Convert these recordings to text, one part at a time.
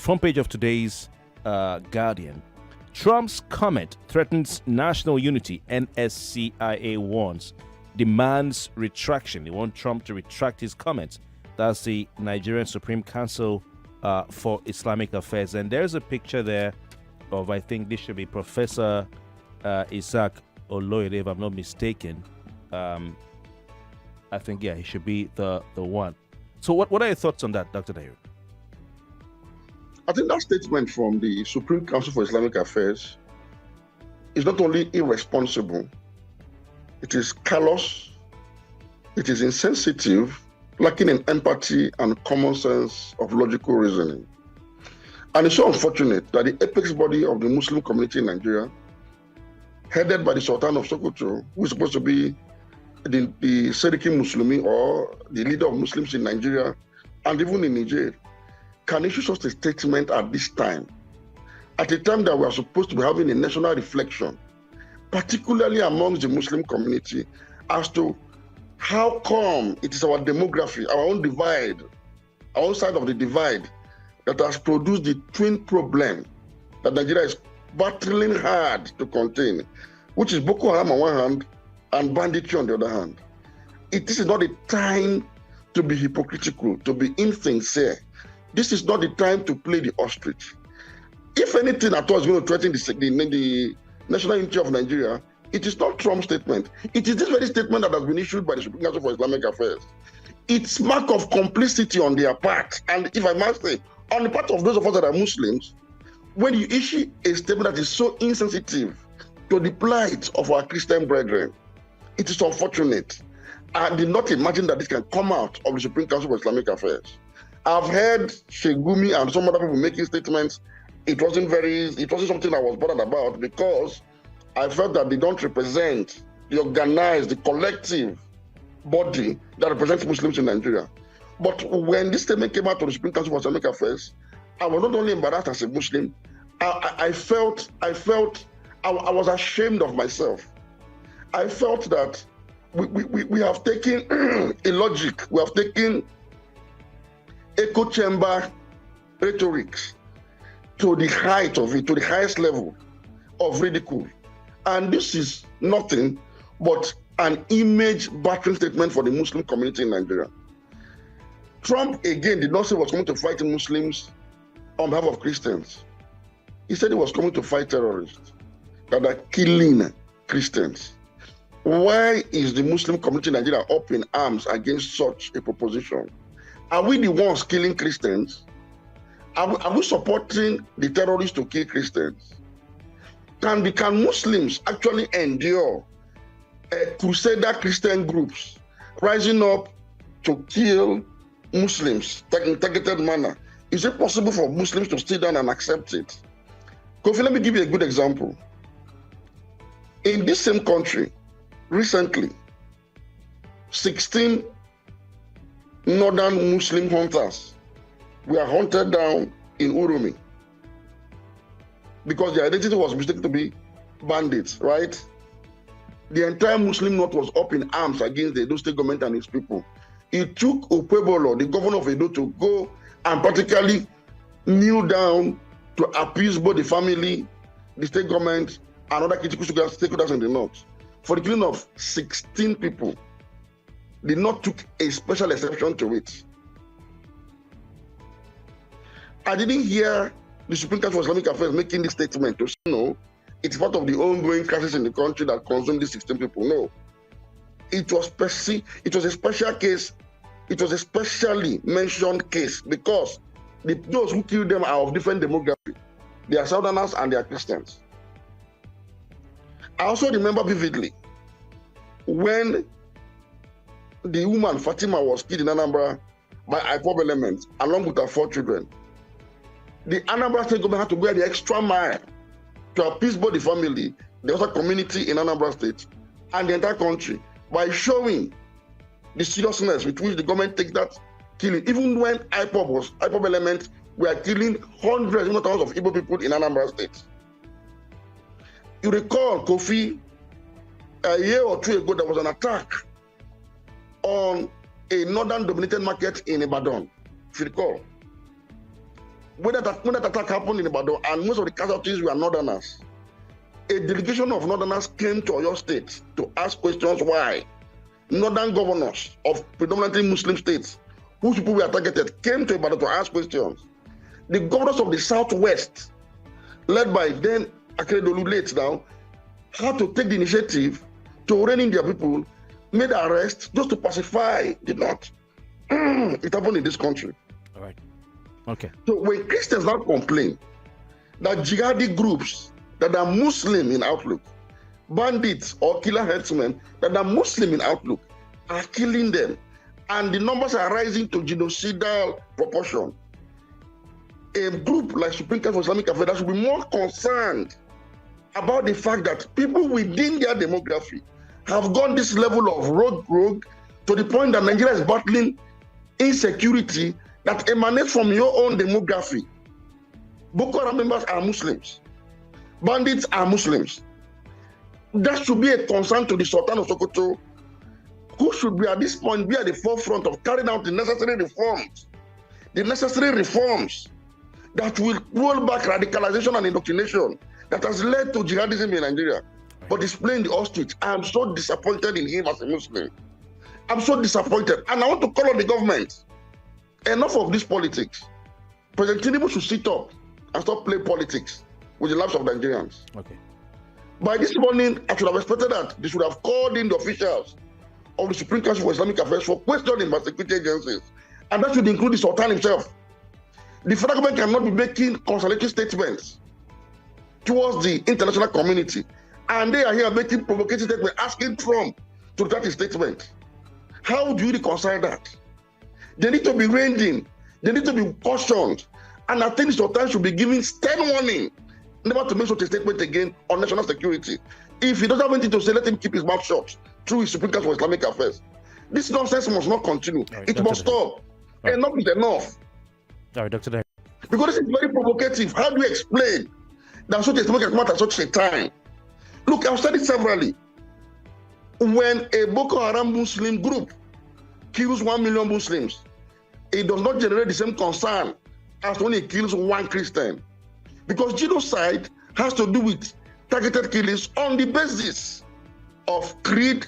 front page of today's Guardian. Trump's comment threatens national unity. NSCIA warns, demands retraction. They want Trump to retract his comments. That's the Nigerian Supreme Council for Islamic Affairs. And there's a picture there of, I think this should be Professor Isaac Oloyede, if I'm not mistaken. I think, yeah, he should be the one. So what are your thoughts on that, Dr. Dahiru? I think that statement from the Supreme Council for Islamic Affairs is not only irresponsible, it is callous, it is insensitive, lacking in empathy and common sense of logical reasoning. And it's so unfortunate that the apex body of the Muslim community in Nigeria, headed by the Sultan of Sokoto, who is supposed to be the Sediki Muslimi, or the leader of Muslims in Nigeria and even in Niger, can issue such a statement at this time, at a time that we are supposed to be having a national reflection, particularly amongst the Muslim community, as to how come it is our demography, our own divide, our own side of the divide, that has produced the twin problem that Nigeria is battling hard to contain, which is Boko Haram on one hand and banditry on the other hand. It is not a time to be hypocritical, to be insincere. This is not the time to play the ostrich. If anything at all is going to threaten the national unity of Nigeria, it is not Trump's statement. It is this very statement that has been issued by the Supreme Council for Islamic Affairs. It's mark of complicity on their part. And if I must say, on the part of those of us that are Muslims, when you issue a statement that is so insensitive to the plight of our Christian brethren, it is unfortunate. I did not imagine that this can come out of the Supreme Council for Islamic Affairs. I've heard Shegumi and some other people making statements. It wasn't something I was bothered about, because I felt that they don't represent the organized, the collective body that represents Muslims in Nigeria. But when this statement came out of the Supreme Council for Islamic Affairs, I was not only embarrassed as a Muslim, I was ashamed of myself. I felt that we have taken a logic, we have taken echo chamber rhetorics to the height of it, to the highest level of ridicule. And this is nothing but an image battering statement for the Muslim community in Nigeria. Trump, again, did not say he was coming to fight Muslims on behalf of Christians. He said he was coming to fight terrorists that are killing Christians. Why is the Muslim community in Nigeria up in arms against such a proposition? Are we the ones killing Christians? Are we supporting the terrorists to kill Christians? Can Muslims actually endure crusader Christian groups rising up to kill Muslims in targeted manner? Is it possible for Muslims to sit down and accept it? Kofi, let me give you a good example. In this same country, recently, 16 northern Muslim hunters were hunted down in Urumi because their identity was mistaken to be bandits, right? The entire Muslim North was up in arms against the Edo State government and its people. It took Opebolo, the governor of Edo, to go and practically kneel down to appease both the family, the state government, and other critical stakeholders in the North for the killing of 16 people. The North took a special exception to it. I didn't hear the Supreme Council for Islamic Affairs making this statement to say, no, it's part of the ongoing crisis in the country that consumed these 16 people. No. It was a special case. It was a specially mentioned case because those who killed them are of different demography. They are Southerners and they are Christians. I also remember vividly when the woman Fatima was killed in Anambra by IPOB elements along with her 4 children. The Anambra State government had to go the extra mile to appease both the family, the other community in Anambra State, and the entire country by showing the seriousness with which the government takes that killing. Even when IPOB elements were killing hundreds, if not thousands of Igbo people in Anambra State. You recall, Kofi, a year or 2 ago, there was an attack on a northern dominated market in Ibadan, if you recall. when that attack happened in Ibadan, and most of the casualties were northerners, a delegation of northerners came to Oyo State to ask questions why. Northern governors of predominantly Muslim states, whose people were targeted, came to Ibadan to ask questions. The governors of the southwest, led by then Akeredolu late now, had to take the initiative to rein in their people, made arrests just to pacify the north. It happened in this country. All right. Okay. So when Christians now complain that jihadi groups that are Muslim in outlook, bandits or killer herdsmen that are Muslim in outlook, are killing them, and the numbers are rising to genocidal proportion, a group like Supreme Council for Islamic Affairs should be more concerned about the fact that people within their demography have gone this level of rogue to the point that Nigeria is battling insecurity that emanates from your own demography. Boko Haram members are Muslims. Bandits are Muslims. That should be a concern to the Sultan of Sokoto, who should be at this point be at the forefront of carrying out the necessary reforms that will roll back radicalization and indoctrination that has led to jihadism in Nigeria. But displaying the ostrich, I am so disappointed in him as a Muslim. I'm so disappointed. And I want to call on the government. Enough of this politics. President Tinubu should sit up and stop playing politics with the lives of Nigerians. Okay. By this morning, I should have expected that they should have called in the officials of the Supreme Council for Islamic Affairs for questioning by security agencies. And that should include the Sultan himself. The federal government cannot be making consolatory statements towards the international community. And they are here making provocative statements, asking Trump to retract his statement. How do you reconcile that? They need to be reined in. They need to be cautioned. And I think the Sultan should be giving stern warning never to make such a statement again on national security. If he doesn't have anything to say, let him keep his mouth shut through his Supreme Council for Islamic Affairs. This nonsense must not continue. Right, it must stop. Right. Enough is enough. All right, Dr. Dahiru. Because this is very provocative. How do you explain that such a statement can come out at such a time? Look, I've said it severally. When a Boko Haram Muslim group kills 1 million Muslims, it does not generate the same concern as when it kills one Christian. Because genocide has to do with targeted killings on the basis of creed,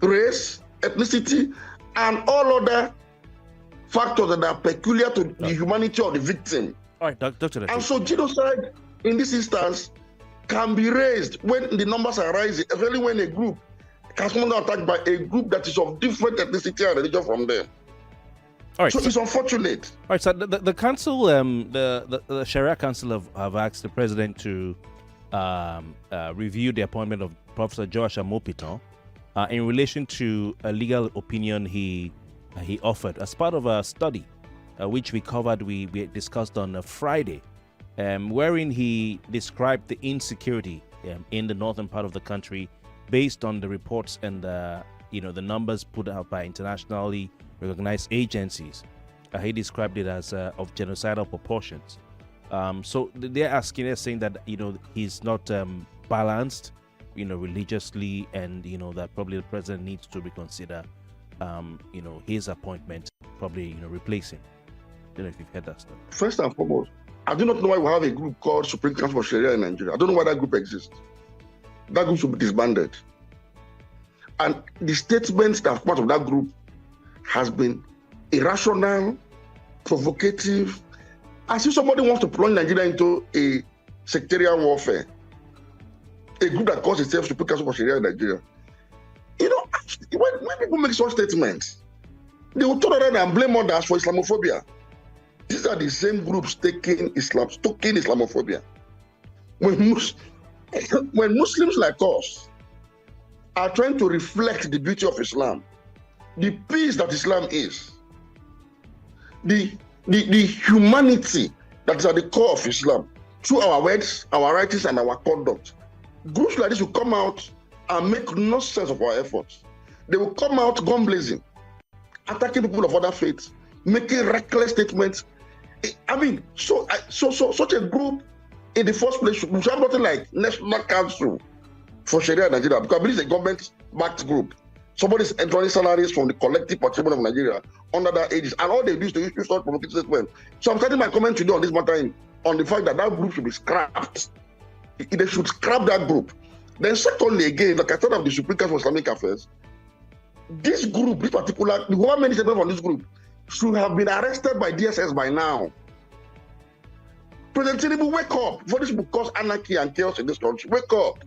race, ethnicity, and all other factors that are peculiar to the humanity of the victim. All right, Dr. Dahiru. And so genocide in this instance can be raised when the numbers are rising, especially when a group has been attacked by a group that is of different ethnicity and religion from them. All right, so it's unfortunate. All right, so the council, the Sharia Council have asked the president to review the appointment of Professor Josh Amopitan in relation to a legal opinion he offered as part of a study which we discussed on Friday, wherein he described the insecurity in the northern part of the country based on the reports and the numbers put out by internationally recognized agencies. He described it as of genocidal proportions. So they're saying that he's not balanced, religiously, and that probably the president needs to reconsider, his appointment, probably replace him. I don't know if you've heard that stuff. First and foremost, I do not know why we have a group called Supreme Council for Sharia in Nigeria. I don't know why that group exists. That group should be disbanded. And the statements that have come out of that group has been irrational, provocative, as if somebody wants to plunge Nigeria into a sectarian warfare. A group that calls itself Supreme Council for Sharia in Nigeria. When people make such statements, they will turn around and blame others for Islamophobia. These are the same groups stoking Islamophobia. When Muslims like us are trying to reflect the beauty of Islam, the peace that Islam is, the humanity that is at the core of Islam, through our words, our writings, and our conduct, groups like this will come out and make no sense of our efforts. They will come out gun blazing, attacking people of other faiths, making reckless statements. I mean, such a group in the first place should have nothing like National Council for Sharia in Nigeria, because I believe it's a government-backed group. Somebody's entering salaries from the collective participation of Nigeria under that aegis, and all they do is to issue such provocative statement. So I'm starting my comment today on this matter on the fact that group should be scrapped. They should scrap that group. Then secondly, again, like I said of the Supreme Council for Islamic Affairs, this group, this particular, the one many statements from this group should have been arrested by DSS by now. President Tinubu, wake up! For this will cause anarchy and chaos in this country. Wake up!